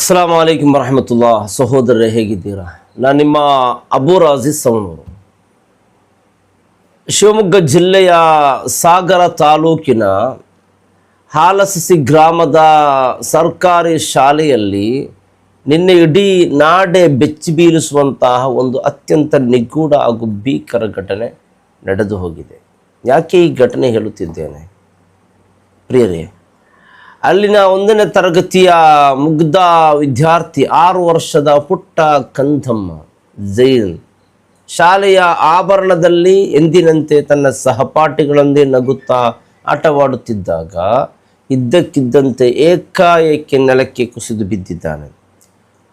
ಅಸ್ಸಲಾಂ ವಲೈಕುಂ ವರಹಮತುಲ್ಲಾ. ಸಹೋದರರೇ, ಹೇಗಿದ್ದೀರಾ? ನಾನು ನಿಮ್ಮ ಅಬೂರ್ ಅಜೀಜ್ ಸವಣೂರು. ಶಿವಮೊಗ್ಗ ಜಿಲ್ಲೆಯ ಸಾಗರ ತಾಲೂಕಿನ ಹಾಲಸಸಿ ಗ್ರಾಮದ ಸರ್ಕಾರಿ ಶಾಲೆಯಲ್ಲಿ ನಿನ್ನೆ ಇಡೀ ನಾಡೆ ಬೆಚ್ಚಿ ಬೀಳಿಸುವಂತಹ ಒಂದು ಅತ್ಯಂತ ನಿಗೂಢ ಹಾಗೂ ಭೀಕರ ಘಟನೆ ನಡೆದು ಹೋಗಿದೆ. ಯಾಕೆ ಈ ಘಟನೆ ಹೇಳುತ್ತಿದ್ದೇನೆ ಪ್ರಿಯರೇ? ಅಲ್ಲಿನ 1ನೇ ತರಗತಿಯ ಮುಗ್ಧ ವಿದ್ಯಾರ್ಥಿ 6 ವರ್ಷದ ಪುಟ್ಟ ಕಂದಮ್ಮ ಜೈನ್ ಶಾಲೆಯ ಆವರಣದಲ್ಲಿ ಎಂದಿನಂತೆ ತನ್ನ ಸಹಪಾಠಿಗಳೊಂದಿಗೆ ನಗುತ್ತಾ ಆಟವಾಡುತ್ತಿದ್ದಾಗ ಇದ್ದಕ್ಕಿದ್ದಂತೆ ಏಕಾಏಕಿ ನೆಲಕ್ಕೆ ಕುಸಿದು ಬಿದ್ದಿದ್ದಾನೆ.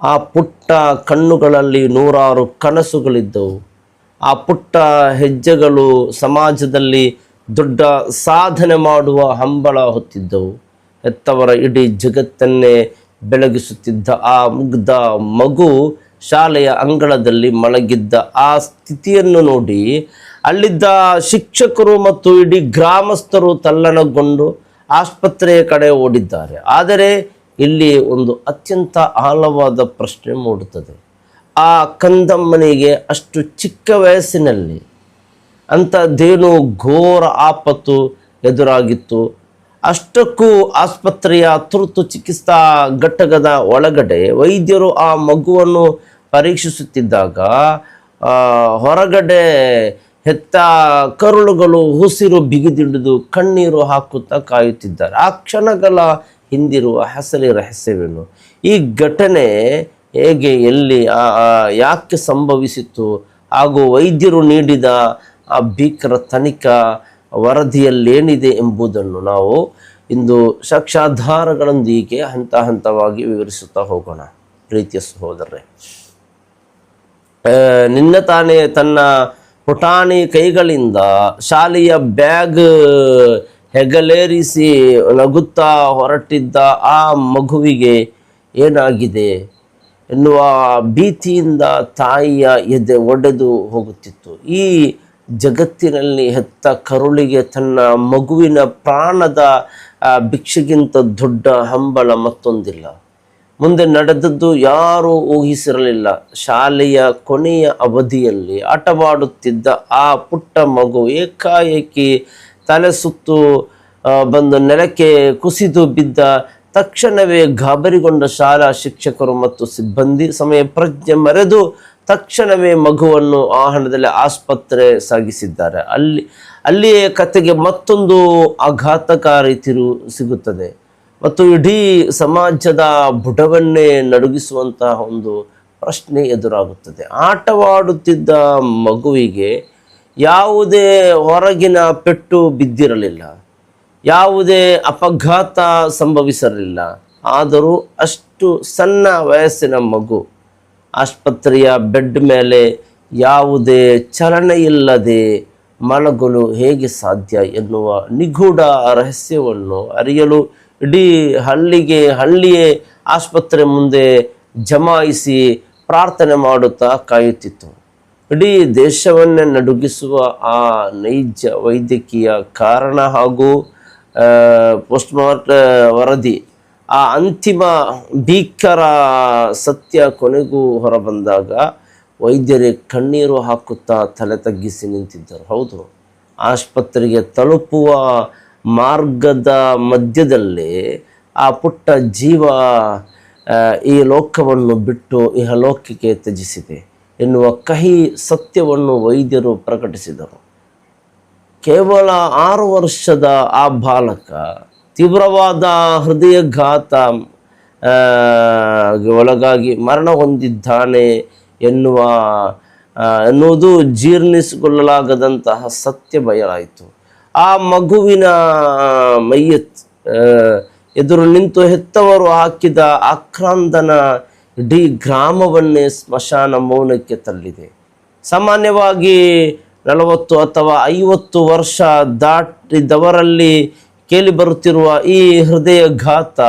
ಆ ಪುಟ್ಟ ಕಣ್ಣುಗಳಲ್ಲಿ ನೂರಾರು ಕನಸುಗಳಿದ್ದವು. ಆ ಪುಟ್ಟ ಹೆಜ್ಜೆಗಳು ಸಮಾಜದಲ್ಲಿ ದೊಡ್ಡ ಸಾಧನೆ ಮಾಡುವ ಹಂಬಲ ಹೊತ್ತಿದ್ದವು. ಹೆತ್ತವರ ಇಡೀ ಜಗತ್ತನ್ನೇ ಬೆಳಗಿಸುತ್ತಿದ್ದ ಆ ಮುಗ್ಧ ಮಗು ಶಾಲೆಯ ಅಂಗಳದಲ್ಲಿ ಮಲಗಿದ್ದ ಆ ಸ್ಥಿತಿಯನ್ನು ನೋಡಿ ಅಲ್ಲಿದ್ದ ಶಿಕ್ಷಕರು ಮತ್ತು ಇಡೀ ಗ್ರಾಮಸ್ಥರು ತಲ್ಲಣಗೊಂಡು ಆಸ್ಪತ್ರೆಯ ಕಡೆ ಓಡಿದ್ದಾರೆ. ಆದರೆ ಇಲ್ಲಿ ಒಂದು ಅತ್ಯಂತ ಆಳವಾದ ಪ್ರಶ್ನೆ ಮೂಡುತ್ತದೆ. ಆ ಕಂದಮ್ಮನಿಗೆ ಅಷ್ಟು ಚಿಕ್ಕ ವಯಸ್ಸಿನಲ್ಲಿ ಅಂಥದ್ದೇನು ಘೋರ ಆಪತ್ತು ಎದುರಾಗಿತ್ತು? ಅಷ್ಟಕ್ಕೂ ಆಸ್ಪತ್ರೆಯ ತುರ್ತು ಚಿಕಿತ್ಸಾ ಘಟಕದ ಒಳಗಡೆ ವೈದ್ಯರು ಆ ಮಗುವನ್ನು ಪರೀಕ್ಷಿಸುತ್ತಿದ್ದಾಗ ಹೊರಗಡೆ ಹೆತ್ತ ಕರುಳುಗಳು ಉಸಿರು ಬಿಗಿದಿಡಿದು ಕಣ್ಣೀರು ಹಾಕುತ್ತಾ ಕಾಯುತ್ತಿದ್ದಾರೆ. ಆ ಕ್ಷಣಗಳ ಹಿಂದಿರುವ ಅಸಲಿ ರಹಸ್ಯವೇನು? ಈ ಘಟನೆ ಹೇಗೆ, ಎಲ್ಲಿ, ಯಾಕೆ ಸಂಭವಿಸಿತು ಹಾಗೂ ವೈದ್ಯರು ನೀಡಿದ ಆ ಭೀಕರ ತನಿಖಾ ವರದಿಯಲ್ಲೇನಿದೆ ಎಂಬುದನ್ನು ನಾವು ಇಂದು ಸಾಕ್ಷ್ಯಾಧಾರಗಳೊಂದಿಗೆ ಹಂತ ಹಂತವಾಗಿ ವಿವರಿಸುತ್ತಾ ಹೋಗೋಣ. ಪ್ರೀತಿಯ ಸಹೋದರರೇ, ನಿನ್ನ ತಾನೇ ತನ್ನ ಪುಟಾಣಿ ಕೈಗಳಿಂದ ಶಾಲೆಯ ಬ್ಯಾಗ್ ಹೆಗಲೇರಿಸಿ ನಗುತ್ತಾ ಹೊರಟಿದ್ದ ಆ ಮಗುವಿಗೆ ಏನಾಗಿದೆ ಎನ್ನುವ ಭೀತಿಯಿಂದ ತಾಯಿಯ ಎದೆ ಒಡೆದು ಹೋಗುತ್ತಿತ್ತು. ಈ ಜಗತ್ತಿನಲ್ಲಿ ಹೆತ್ತ ಕರುಳಿಗೆ ತನ್ನ ಮಗುವಿನ ಪ್ರಾಣದ ಭಿಕ್ಷೆಗಿಂತ ದೊಡ್ಡ ಹಂಬಲ ಮತ್ತೊಂದಿಲ್ಲ. ಮುಂದೆ ನಡೆದದ್ದು ಯಾರೂ ಊಹಿಸಿರಲಿಲ್ಲ. ಶಾಲೆಯ ಕೊನೆಯ ಅವಧಿಯಲ್ಲಿ ಆಟವಾಡುತ್ತಿದ್ದ ಆ ಪುಟ್ಟ ಮಗು ಏಕಾಏಕಿ ತಲೆ ಸುತ್ತು ಬಂದು ನೆಲಕ್ಕೆ ಕುಸಿದು ಬಿದ್ದ ತಕ್ಷಣವೇ ಗಾಬರಿಗೊಂಡ ಶಾಲಾ ಶಿಕ್ಷಕರು ಮತ್ತು ಸಿಬ್ಬಂದಿ ಸಮಯ ಪ್ರಜ್ಞೆ ಮರೆದು ತಕ್ಷಣವೇ ಮಗುವನ್ನು ಆ ಹಣದಲ್ಲಿ ಆಸ್ಪತ್ರೆ ಸಾಗಿಸಿದ್ದಾರೆ. ಅಲ್ಲಿಯೇ ಕತೆಗೆ ಮತ್ತೊಂದು ಆಘಾತಕಾರಿ ತಿರುವು ಸಿಗುತ್ತದೆ ಮತ್ತು ಇಡೀ ಸಮಾಜದ ಬುಡವನ್ನೇ ನಡುಗಿಸುವಂತಹ ಒಂದು ಪ್ರಶ್ನೆ ಎದುರಾಗುತ್ತದೆ. ಆಟವಾಡುತ್ತಿದ್ದ ಮಗುವಿಗೆ ಯಾವುದೇ ಹೊರಗಿನ ಪೆಟ್ಟು ಬಿದ್ದಿರಲಿಲ್ಲ, ಯಾವುದೇ ಅಪಘಾತ ಸಂಭವಿಸಿರಲಿಲ್ಲ. ಆದರೂ ಅಷ್ಟು ಸಣ್ಣ ವಯಸ್ಸಿನ ಮಗು ಆಸ್ಪತ್ರೆಯ ಬೆಡ್ ಮೇಲೆ ಯಾವುದೇ ಚಲನೆ ಇಲ್ಲದೆ ಮಲಗಲು ಹೇಗೆ ಸಾಧ್ಯ ಎನ್ನುವ ನಿಗೂಢ ರಹಸ್ಯವನ್ನು ಅರಿಯಲು ಇಡೀ ಹಳ್ಳಿಯೇ ಆಸ್ಪತ್ರೆ ಮುಂದೆ ಜಮಾಯಿಸಿ ಪ್ರಾರ್ಥನೆ ಮಾಡುತ್ತಾ ಕಾಯುತ್ತಿತ್ತು. ಇಡೀ ದೇಶವನ್ನೇ ನಡುಗಿಸುವ ಆ ನೈಜ ವೈದ್ಯಕೀಯ ಕಾರಣ ಹಾಗೂ ಪೋಸ್ಟ್ಮಾರ್ಟಮ್ ವರದಿ, ಆ ಅಂತಿಮ ಭೀಕರ ಸತ್ಯ ಕೊನೆಗೂ ಹೊರಬಂದಾಗ ವೈದ್ಯರೇ ಕಣ್ಣೀರು ಹಾಕುತ್ತಾ ತಲೆ ತಗ್ಗಿಸಿ ನಿಂತಿದ್ದರು. ಹೌದು, ಆಸ್ಪತ್ರೆಗೆ ತಲುಪುವ ಮಾರ್ಗದ ಮಧ್ಯದಲ್ಲೇ ಆ ಪುಟ್ಟ ಜೀವ ಈ ಲೋಕವನ್ನು ಬಿಟ್ಟು ಇಹಲೋಕಕ್ಕೆ ತ್ಯಜಿಸಿದೆ ಎನ್ನುವ ಕಹಿ ಸತ್ಯವನ್ನು ವೈದ್ಯರು ಪ್ರಕಟಿಸಿದರು. ಕೇವಲ 6 ವರ್ಷದ ಆ ಬಾಲಕ ತೀವ್ರವಾದ ಹೃದಯಘಾತ ಒಳಗಾಗಿ ಮರಣ ಹೊಂದಿದ್ದಾನೆ ಎನ್ನುವುದು ಜೀರ್ಣಿಸಿಕೊಳ್ಳಲಾಗದಂತಹ ಸತ್ಯ ಬಯಲಾಯಿತು. ಆ ಮಗುವಿನ ಮೈಯತ್ ಎದುರು ನಿಂತು ಹೆತ್ತವರು ಹಾಕಿದ ಆಕ್ರಂದನ ಇಡೀ ಗ್ರಾಮವನ್ನೇ ಸ್ಮಶಾನ ಮೌನಕ್ಕೆ ತಳ್ಳಿದೆ. ಸಾಮಾನ್ಯವಾಗಿ 40 ಅಥವಾ 50 ವರ್ಷ ದಾಟಿದವರಲ್ಲಿ ಕೇಳಿಬರುತ್ತಿರುವ ಈ ಹೃದಯಘಾತ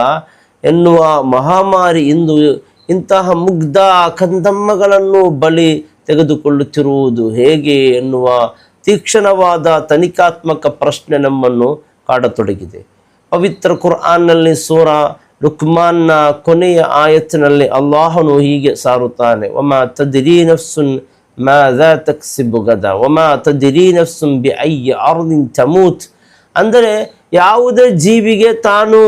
ಎನ್ನುವ ಮಹಾಮಾರಿ ಇಂದು ಇಂತಹ ಮುಗ್ಧ ಕಂದಮ್ಮಗಳನ್ನು ಬಲಿ ತೆಗೆದುಕೊಳ್ಳುತ್ತಿರುವುದು ಹೇಗೆ ಎನ್ನುವ ತೀಕ್ಷ್ಣವಾದ ತನಿಖಾತ್ಮಕ ಪ್ರಶ್ನೆ ನಮ್ಮನ್ನು ಕಾಡತೊಡಗಿದೆ. ಪವಿತ್ರ ಕುರ್ಆನ್ನಲ್ಲಿ ಸೂರಾ ಲುಕ್ಮಾನ್ನ ಕೊನೆಯ ಆಯತ್ತಿನಲ್ಲಿ ಅಲ್ಲಾಹನು ಹೀಗೆ ಸಾರುತ್ತಾನೆ, ವಮಾ ತದ್ರಿ ನಫ್ಸುನ್ ಮಾದಾ ತಕ್ಸಿಬು ಗದಾ ವಮಾ ತದ್ರಿ ನಫ್ಸುನ್ ಬಿಅಯ್ಯಿ ಅರ್ದಿನ್ ತಮೂತ್. ಅಂದರೆ ಯಾವುದೇ ಜೀವಿಗೆ ತಾನು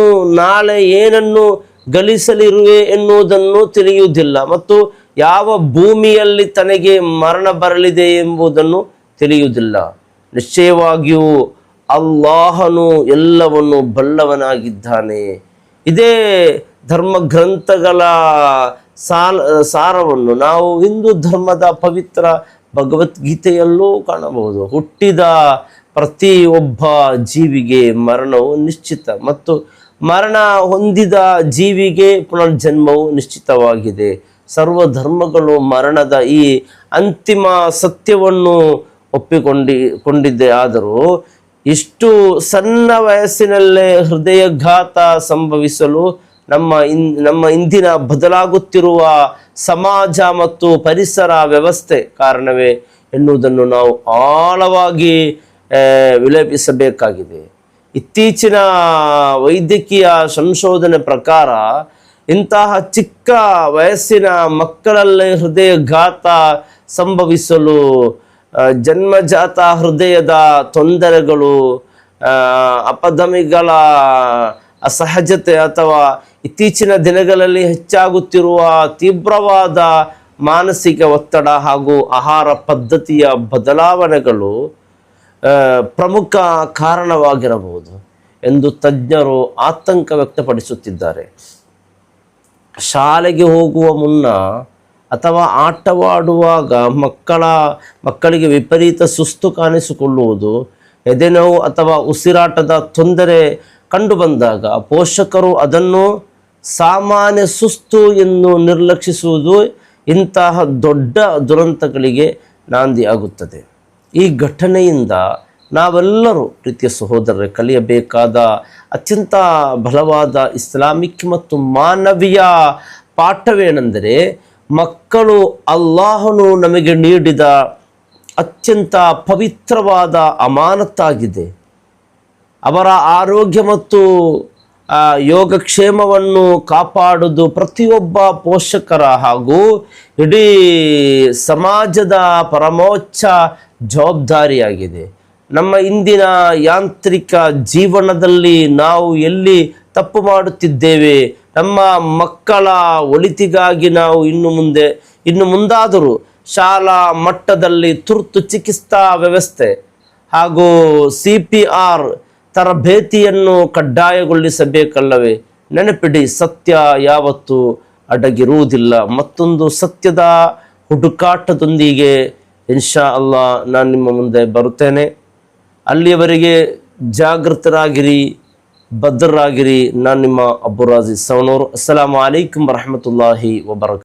ನಾಳೆ ಏನನ್ನು ಗಳಿಸಲಿರುವೆ ಎನ್ನುವುದನ್ನು ತಿಳಿಯುವುದಿಲ್ಲ, ಮತ್ತು ಯಾವ ಭೂಮಿಯಲ್ಲಿ ತನಗೆ ಮರಣ ಬರಲಿದೆ ಎಂಬುದನ್ನು ತಿಳಿಯುವುದಿಲ್ಲ. ನಿಶ್ಚಯವಾಗಿಯೂ ಅಲ್ಲಾಹನು ಎಲ್ಲವನ್ನು ಬಲ್ಲವನಾಗಿದ್ದಾನೆ. ಇದೇ ಧರ್ಮ ಗ್ರಂಥಗಳ ಸಾರವನ್ನು ನಾವು ಹಿಂದೂ ಧರ್ಮದ ಪವಿತ್ರ ಭಗವದ್ಗೀತೆಯಲ್ಲೂ ಕಾಣಬಹುದು. ಹುಟ್ಟಿದ ಪ್ರತಿ ಒಬ್ಬ ಜೀವಿಗೆ ಮರಣವು ನಿಶ್ಚಿತ, ಮತ್ತು ಮರಣ ಹೊಂದಿದ ಜೀವಿಗೆ ಪುನರ್ಜನ್ಮವು ನಿಶ್ಚಿತವಾಗಿದೆ. ಸರ್ವ ಧರ್ಮಗಳು ಮರಣದ ಈ ಅಂತಿಮ ಸತ್ಯವನ್ನು ಒಪ್ಪಿಕೊಂಡಿದ್ದೆ. ಆದರೂ ಇಷ್ಟು ಸಣ್ಣ ವಯಸ್ಸಿನಲ್ಲೇ ಹೃದಯಘಾತ ಸಂಭವಿಸಲು ನಮ್ಮ ಇಂದಿನ ಬದಲಾಗುತ್ತಿರುವ ಸಮಾಜ ಮತ್ತು ಪರಿಸರ ವ್ಯವಸ್ಥೆ ಕಾರಣವೇ ಎನ್ನುವುದನ್ನು ನಾವು ಆಳವಾಗಿ ವಿಲೇಪಿಸಬೇಕಾಗಿದೆ. ಇತ್ತೀಚಿನ ವೈದ್ಯಕೀಯ ಸಂಶೋಧನೆ ಪ್ರಕಾರ ಇಂತಹ ಚಿಕ್ಕ ವಯಸ್ಸಿನ ಮಕ್ಕಳಲ್ಲೇ ಹೃದಯಘಾತ ಸಂಭವಿಸಲು ಜನ್ಮಜಾತ ಹೃದಯದ ತೊಂದರೆಗಳು, ಅಪಧಮನಿಗಳ ಅಸಹಜತೆ, ಅಥವಾ ಇತ್ತೀಚಿನ ದಿನಗಳಲ್ಲಿ ಹೆಚ್ಚಾಗುತ್ತಿರುವ ತೀವ್ರವಾದ ಮಾನಸಿಕ ಒತ್ತಡ ಹಾಗೂ ಆಹಾರ ಪದ್ಧತಿಯ ಬದಲಾವಣೆಗಳು ಪ್ರಮುಖ ಕಾರಣವಾಗಿರಬಹುದು ಎಂದು ತಜ್ಞರು ಆತಂಕ ವ್ಯಕ್ತಪಡಿಸುತ್ತಿದ್ದಾರೆ. ಶಾಲೆಗೆ ಹೋಗುವ ಮುನ್ನ ಅಥವಾ ಆಟವಾಡುವಾಗ ಮಕ್ಕಳಿಗೆ ವಿಪರೀತ ಸುಸ್ತು ಕಾಣಿಸಿಕೊಳ್ಳುವುದು, ಎದೆನೋವು ಅಥವಾ ಉಸಿರಾಟದ ತೊಂದರೆ ಕಂಡುಬಂದಾಗ ಪೋಷಕರು ಅದನ್ನು ಸಾಮಾನ್ಯ ಸುಸ್ತು ಎಂದು ನಿರ್ಲಕ್ಷಿಸುವುದು ಇಂತಹ ದೊಡ್ಡ ದುರಂತಗಳಿಗೆ ನಾಂದಿಯಾಗುತ್ತದೆ. ಈ ಘಟನೆಯಿಂದ ನಾವೆಲ್ಲರೂ ಪ್ರೀತಿಯ ಸಹೋದರರೇ ಕಲಿಯಬೇಕಾದ ಅತ್ಯಂತ ಬಲವಾದ ಇಸ್ಲಾಮಿಕ್ ಮತ್ತು ಮಾನವೀಯ ಪಾಠವೇನೆಂದರೆ, ಮಕ್ಕಳು ಅಲ್ಲಾಹನು ನಮಗೆ ನೀಡಿದ ಅತ್ಯಂತ ಪವಿತ್ರವಾದ ಅಮಾನತ್ತಾಗಿದೆ. ಅವರ ಆರೋಗ್ಯ ಮತ್ತು ಯೋಗಕ್ಷೇಮವನ್ನು ಕಾಪಾಡುವುದು ಪ್ರತಿಯೊಬ್ಬ ಪೋಷಕರ ಹಾಗೂ ಇಡೀ ಸಮಾಜದ ಪರಮೋಚ್ಚ ಜವಾಬ್ದಾರಿಯಾಗಿದೆ. ನಮ್ಮ ಇಂದಿನ ಯಾಂತ್ರಿಕ ಜೀವನದಲ್ಲಿ ನಾವು ಎಲ್ಲಿ ತಪ್ಪು ಮಾಡುತ್ತಿದ್ದೇವೆ? ನಮ್ಮ ಮಕ್ಕಳ ಒಳಿತಿಗಾಗಿ ನಾವು ಇನ್ನು ಮುಂದಾದರೂ ಶಾಲಾ ಮಟ್ಟದಲ್ಲಿ ತುರ್ತು ಚಿಕಿತ್ಸಾ ವ್ಯವಸ್ಥೆ ಹಾಗೂ CPR ತರಬೇತಿಯನ್ನು ಕಡ್ಡಾಯಗೊಳಿಸಬೇಕಲ್ಲವೇ? ನೆನಪಿಡಿ, ಸತ್ಯ ಯಾವತ್ತೂ ಅಡಗಿರುವುದಿಲ್ಲ. ಮತ್ತೊಂದು ಸತ್ಯದ ಹುಡುಕಾಟದೊಂದಿಗೆ ಇನ್ಶಾ ಅಲ್ಲಾ ನಾನು ನಿಮ್ಮ ಮುಂದೆ ಬರುತ್ತೇನೆ. ಅಲ್ಲಿಯವರೆಗೆ ಜಾಗೃತರಾಗಿರಿ, ಭದ್ರರಾಗಿರಿ. ನಾನು ನಿಮ್ಮ ಅಬ್ಬುರಾಜಿ ಸವಣೂರು. ಅಸ್ಸಲಾಮು ಅಲೈಕುಂ ವರಹಮತುಲ್ಲಾಹಿ ವಬರಕಾತುಹು.